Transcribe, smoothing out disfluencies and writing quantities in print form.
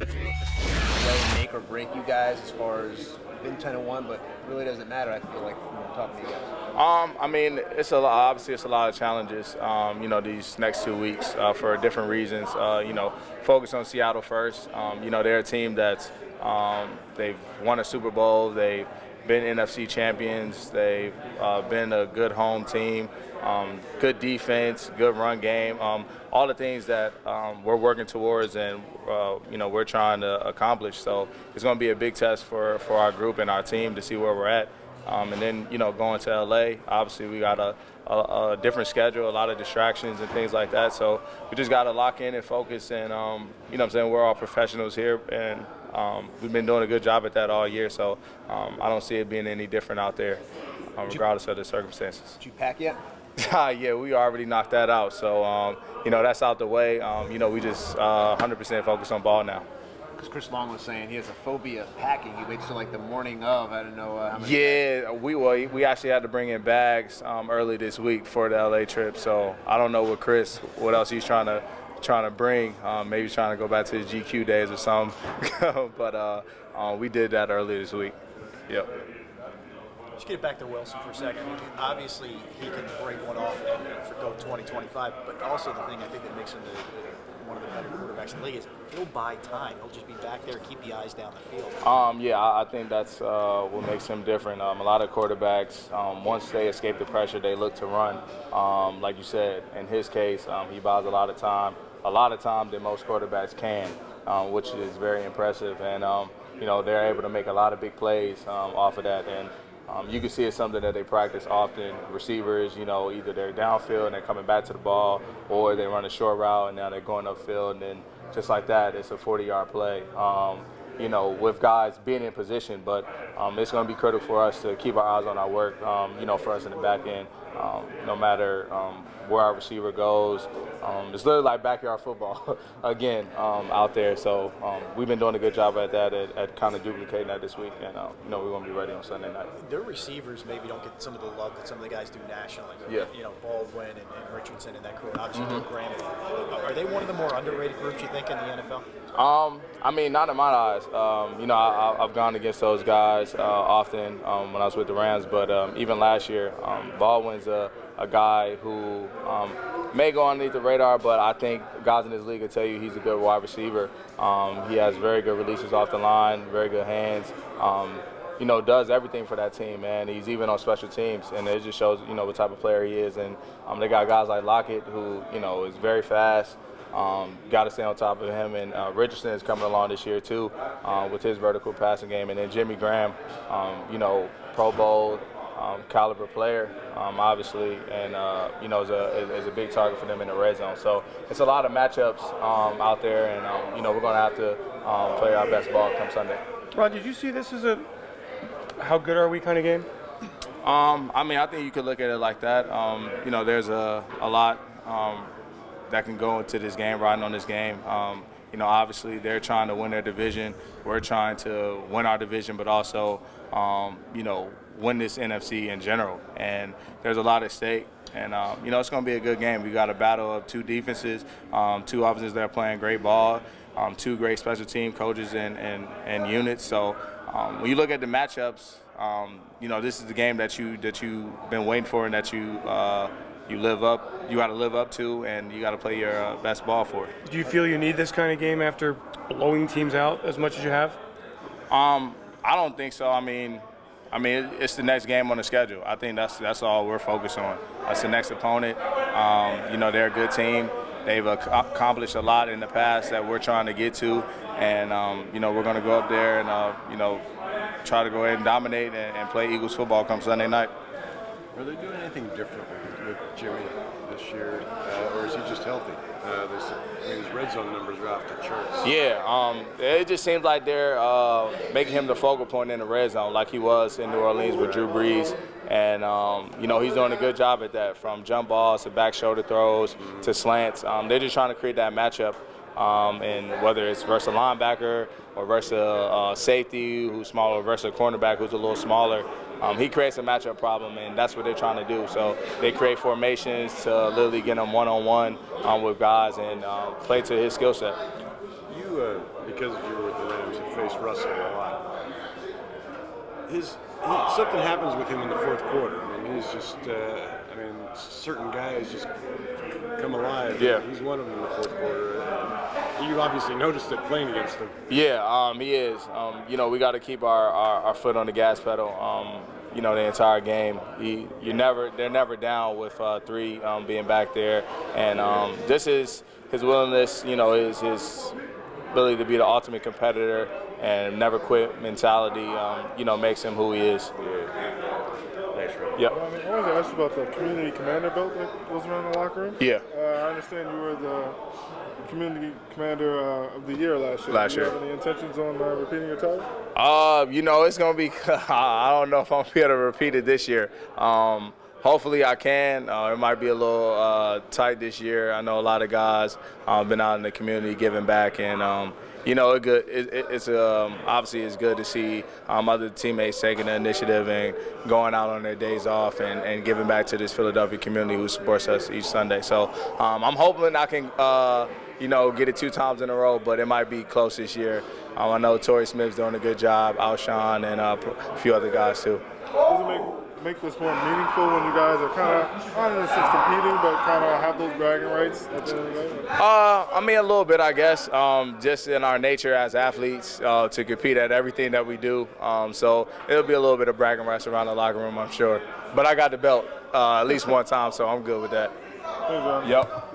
Does make or break you guys as far as been 10-1, but really doesn't matter. I feel like from talking to you guys. I mean, obviously it's a lot of challenges. These next 2 weeks for different reasons. Focus on Seattle first. They're a team that's they've won a Super Bowl. They've been NFC champions. They've been a good home team. Good defense, good run game. All the things that we're working towards and we're trying to accomplish. So it's going to be a big test for our group and our team to see where we're at. And then, going to LA, obviously we got a different schedule, a lot of distractions and things like that. So we just got to lock in and focus. And, we're all professionals here. And we've been doing a good job at that all year. So I don't see it being any different out there, regardless of the circumstances. Did you pack yet? Yeah, we already knocked that out. So, that's out the way. We just 100% focus on ball now. Because Chris Long was saying he has a phobia of packing. He waits till like the morning of. I don't know how many. Yeah, we actually had to bring in bags early this week for the LA trip. So I don't know what else he's trying to bring. Maybe trying to go back to the GQ days or something. But we did that early this week. Yep. Let's get back to Wilson for a second. Obviously, he can break one off and go 20-25, but also the thing I think that makes him one of the better quarterbacks in the league is he'll buy time. He'll just be back there, keep the eyes down the field. I think that's what makes him different. A lot of quarterbacks, once they escape the pressure, they look to run. Like you said, in his case, he buys a lot of time that most quarterbacks can, which is very impressive. And, they're able to make a lot of big plays off of that. And you can see it's something that they practice often. Receivers, either they're downfield and they're coming back to the ball, or they run a short route and now they're going upfield, and then just like that, it's a 40-yard play. With guys being in position, but it's going to be critical for us to keep our eyes on our work, for us in the back end, no matter where our receiver goes. It's literally like backyard football again out there. So we've been doing a good job at that, at kind of duplicating that this week, and we're going to be ready on Sunday night. Their receivers maybe don't get some of the love that some of the guys do nationally. Yeah. Baldwin and Richardson and that crew, and obviously Graham. Are they one of the more underrated groups you think in the NFL? Not in my eyes. I've gone against those guys often when I was with the Rams, but even last year, Baldwin's a guy who may go underneath the radar, but I think guys in this league will tell you he's a good wide receiver. He has very good releases off the line, very good hands. Does everything for that team, man. He's even on special teams, and it just shows, what type of player he is. And they got guys like Lockett, who, is very fast. Got to stay on top of him, and Richardson is coming along this year too with his vertical passing game, and then Jimmy Graham, Pro Bowl caliber player, obviously, and is a big target for them in the red zone. So it's a lot of matchups out there, and we're going to have to play our best ball come Sunday. Rod, did you see this as a how good are we kind of game? I think you could look at it like that. There's a lot that can go into this game, riding on this game. Obviously they're trying to win their division. We're trying to win our division, but also, win this NFC in general. And there's a lot at stake. And, it's going to be a good game. We got a battle of two defenses, two offenses that are playing great ball, two great special team coaches and units. So when you look at the matchups, this is the game that you've been waiting for and that you got to live up to, and you got to play your best ball for it. Do you feel you need this kind of game after blowing teams out as much as you have? I don't think so. It's the next game on the schedule. I think that's all we're focused on. That's the next opponent. They're a good team. They've accomplished a lot in the past that we're trying to get to, and we're going to go up there and try to go ahead and dominate and play Eagles football come Sunday night. Are they doing anything different with Jimmy this year, or is he just healthy? His red zone numbers are off the charts. Yeah, it just seems like they're making him the focal point in the red zone, like he was in New Orleans with Drew Brees. And, he's doing a good job at that, from jump balls to back shoulder throws to slants. They're just trying to create that matchup, and whether it's versus a linebacker or versus a safety who's smaller versus a cornerback who's a little smaller. He creates a matchup problem, and that's what they're trying to do. So they create formations to literally get him one-on-one with guys and play to his skill set. You, because you were with the Rams and faced Russell a lot, something happens with him in the fourth quarter. I mean, he's just, certain guys just come alive. Yeah. He's one of them in the fourth quarter. You obviously noticed it playing against him. Yeah, he is. We got to keep our foot on the gas pedal. The entire game. They're never down with 3 being back there, and this is his willingness. His ability to be the ultimate competitor and never quit mentality. Makes him who he is. Thanks, Rob. Yep. I wanted to ask you about the community commander belt that goes around the locker room. Yeah. I understand you were the community commander of the year last year. Last Do you year. have any intentions on repeating your title? It's going to be – I don't know if I'm going to be able to repeat it this year. Hopefully I can. It might be a little tight this year. I know a lot of guys been out in the community giving back, and obviously it's good to see other teammates taking the initiative and going out on their days off and giving back to this Philadelphia community who supports us each Sunday. So I'm hoping I can get it 2 times in a row, but it might be close this year. I know Torrey Smith's doing a good job, Alshon, and a few other guys too. Does it make this more meaningful when you guys are kind of, not in a sense competing, but kind of have those bragging rights at the end of the game? A little bit, I guess, just in our nature as athletes to compete at everything that we do. So it'll be a little bit of bragging rights around the locker room, I'm sure. But I got the belt at least one time, so I'm good with that. Thanks, John. Yep.